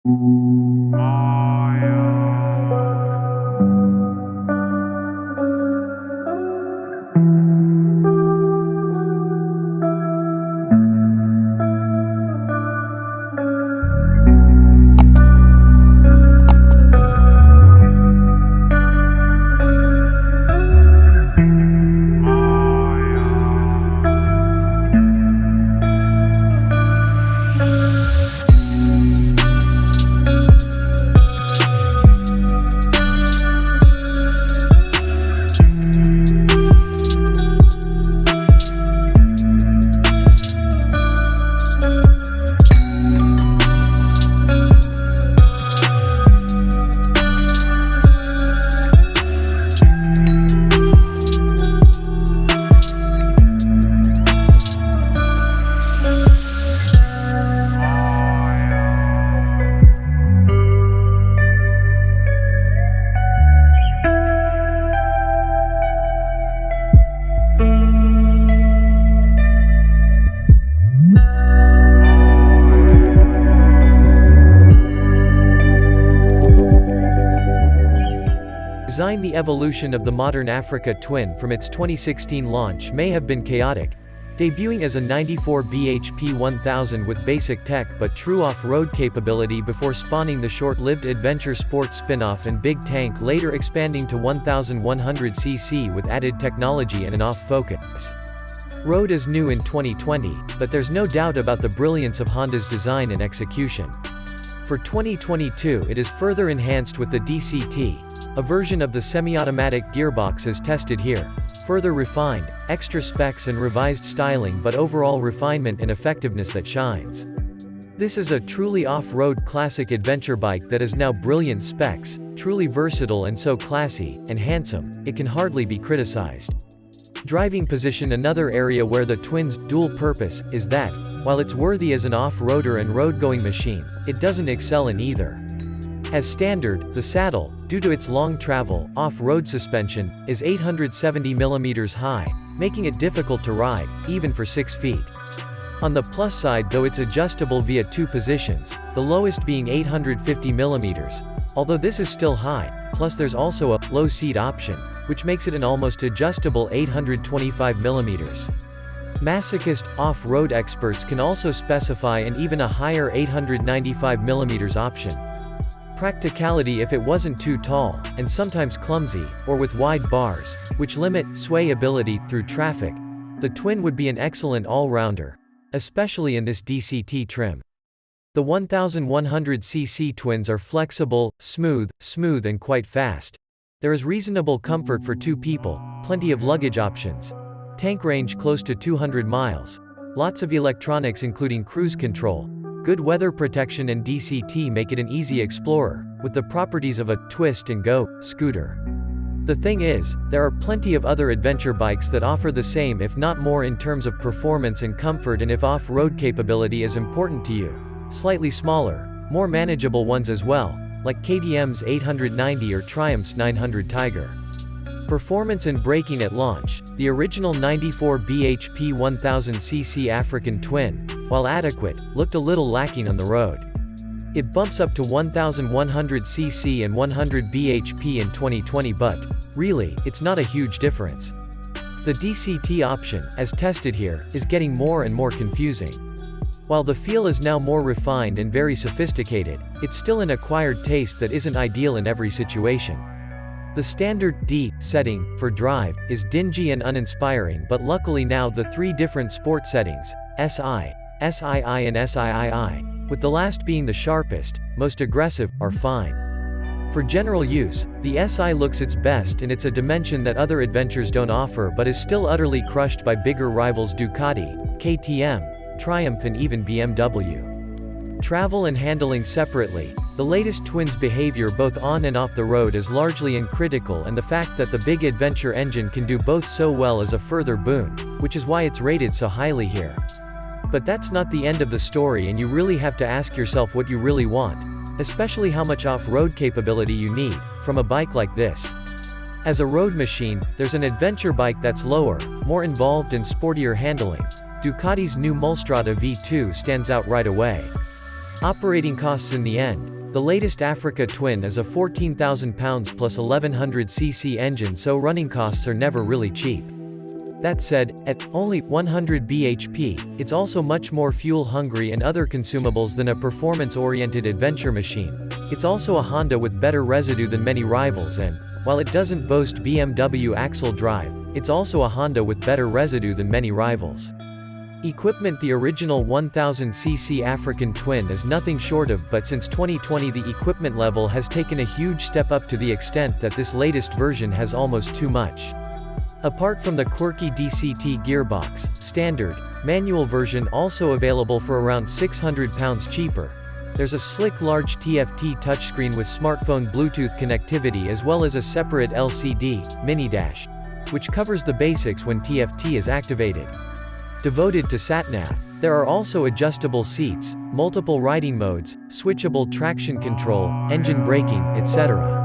The evolution of the modern Africa Twin from its 2016 launch may have been chaotic, debuting as a 94 bhp 1000 with basic tech but true off-road capability before spawning the short-lived adventure sport spin-off and big tank, later expanding to 1100cc with added technology and an off-focus. Road is new in 2020, but there's no doubt about the brilliance of Honda's design and execution. For 2022 it is further enhanced with the DCT, a version of the semi-automatic gearbox as tested here, further refined, extra specs and revised styling, but overall refinement and effectiveness that shines. This is a truly off-road classic adventure bike that is now brilliant specs, truly versatile and so classy and handsome, it can hardly be criticized. Driving position. Another area where the Twin's dual purpose is that, while it's worthy as an off-roader and road-going machine, it doesn't excel in either. As standard, the saddle, due to its long travel, off-road suspension, is 870 mm high, making it difficult to ride, even for 6 feet. On the plus side though, it's adjustable via 2 positions, the lowest being 850 mm, although this is still high, plus there's also a low seat option, which makes it an almost adjustable 825 mm. Masochist, off-road experts can also specify an even a higher 895 mm option. Practicality. If it wasn't too tall, and sometimes clumsy, or with wide bars, which limit sway ability through traffic, the Twin would be an excellent all-rounder, especially in this DCT trim. The 1100cc Twins are flexible, smooth and quite fast. There is reasonable comfort for 2 people, plenty of luggage options. Tank range close to 200 miles. Lots of electronics including cruise control. Good weather protection and DCT make it an easy explorer, with the properties of a twist-and-go scooter. The thing is, there are plenty of other adventure bikes that offer the same if not more in terms of performance and comfort, and if off-road capability is important to you, slightly smaller, more manageable ones as well, like KTM's 890 or Triumph's 900 Tiger. Performance and braking. At launch, the original 94 bhp 1000cc African Twin, while adequate, looked a little lacking on the road. It bumps up to 1100cc and 100 bhp in 2020, but, really, it's not a huge difference. The DCT option, as tested here, is getting more and more confusing. While the feel is now more refined and very sophisticated, it's still an acquired taste that isn't ideal in every situation. The standard D setting for drive is dingy and uninspiring, but luckily now the 3 different sport settings, SI, SII and SIII, with the last being the sharpest, most aggressive, are fine. For general use, the SI looks its best, and it's a dimension that other adventures don't offer but is still utterly crushed by bigger rivals Ducati, KTM, Triumph and even BMW. Travel and handling. Separately, the latest Twin's behavior both on and off the road is largely uncritical, and the fact that the big adventure engine can do both so well is a further boon, which is why it's rated so highly here. But that's not the end of the story, and you really have to ask yourself what you really want, especially how much off-road capability you need from a bike like this. As a road machine, there's an adventure bike that's lower, more involved and sportier handling. Ducati's new Mulstrada V2 stands out right away. Operating costs in the end, the latest Africa Twin is a £14,000 plus 1100cc engine, so running costs are never really cheap. That said, at only 100 bhp, it's also much more fuel-hungry and other consumables than a performance-oriented adventure machine. It's also a Honda with better residue than many rivals, and, while it doesn't boast BMW axle drive, it's also a Honda with better residue than many rivals. Equipment: the original 1000cc African Twin is nothing short of, but since 2020 the equipment level has taken a huge step up to the extent that this latest version has almost too much. Apart from the quirky DCT gearbox, standard, manual version also available for around £600 cheaper. There's a slick large TFT touchscreen with smartphone Bluetooth connectivity as well as a separate LCD, mini dash, which covers the basics when TFT is activated. Devoted to sat-nav. There are also adjustable seats, multiple riding modes, switchable traction control, engine braking, etc.